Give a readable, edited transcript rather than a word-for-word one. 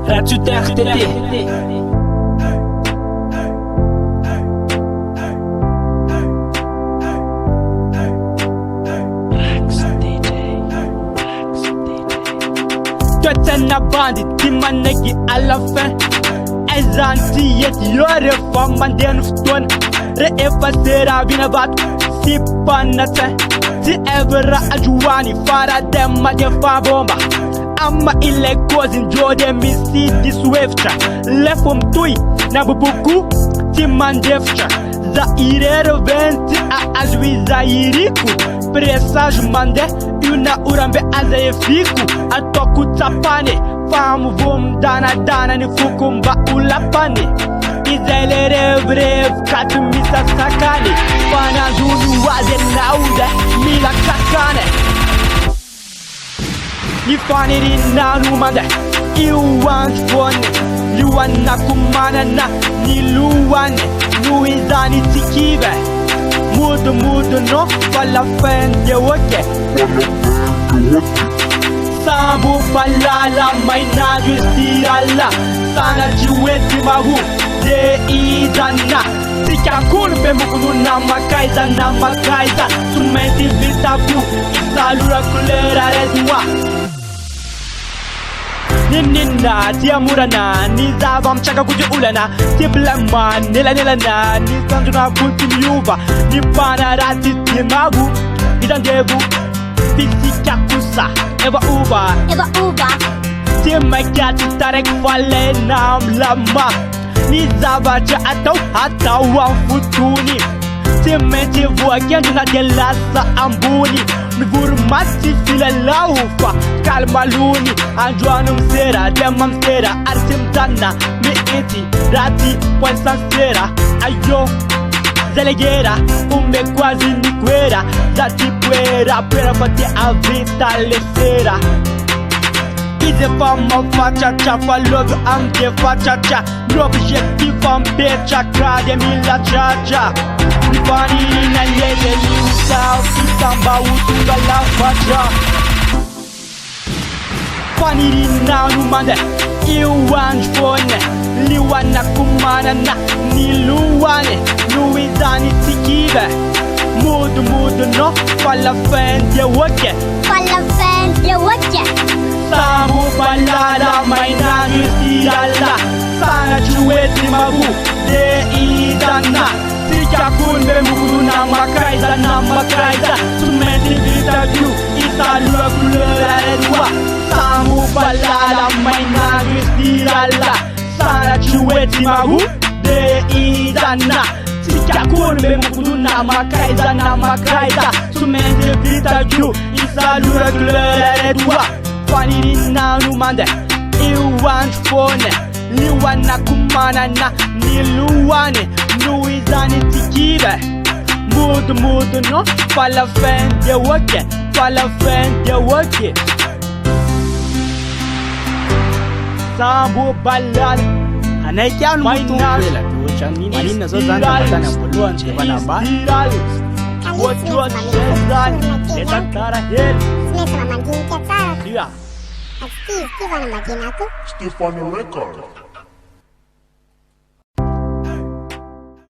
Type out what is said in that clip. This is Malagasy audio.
RAX de RTT. Totana bandi timanegi à la fin. Ezanti yet yore fama den fton. Reefasera binabat si panata. Si evera ajuani fara demma de fa bomba. Amma ile cousin jode misi di swefcha. Lefum tui na bubuku timandefcha. Zaire venti a azwi zairiku. Presage mande una urambe azefiku. Atoku tapane famu vum dana dana ni fukumba ulapane. Izele brev katu misa sakane. Fana zulu waze naude mila kakane. Ni fani ni nanu mande. You want one. Luana kumana na ni luane. Luizani tikive. Mudo no falla fende woke. Sambo BALALA MAINA justirala. Sana jiweti mahu de idana. Tika kurbe mukunu na makaiza. Tumenti vitabu isalura kulera redwa. Ninina tia murana ni zaba mchaka kuji ulana ti blama nila na ni sanjuna kunti yuva ni pana RTT mabu idandebu fisika kusa eva uba ti makati tarek fale nam lama ni zaba cha atau wa futuni ti menti vua kendu na delasa ambuni Nivurmati fila laufa kalmaluni anjuanu msera dema msera arsimtana mi iti rati pwansansera ayo zelegera umekwazi nikwera zati pwera pwera pati avita lesera Ize fama fachacha falogo amke fachacha L'objectif ambecha krade mila chacha Nifani na yele liusao Isamba utunga la facha Fani na numande Iwan fone Liwana kumana na Niluwane Luizani tikive Mudu no Fala fende woke Sambo BALALA MAINA justirala. Sana chueti mabu de idana. Tika kunbe mukunu na makaiza. Tumenti vitabu isalura kulera redwa. Sambo BALALA MAINA justirala. Sana chueti mabu de idana. Tika kunbe mukunu na makaiza. Tumenti vitabu isalura kulera redwa. Fani na numande Iwan fone Liwana kumana na Niluwane Nuizani tikive Mudu no Fala fende woke Sambo BALALA Anaikianu mtu mbela tuochanini Manina zote anatana mbuluwa nchibana ba Wajua chezani Leta tara heli Semesema mandini kia tsara Sia Steve, Steve ana majina tu Stefano Record.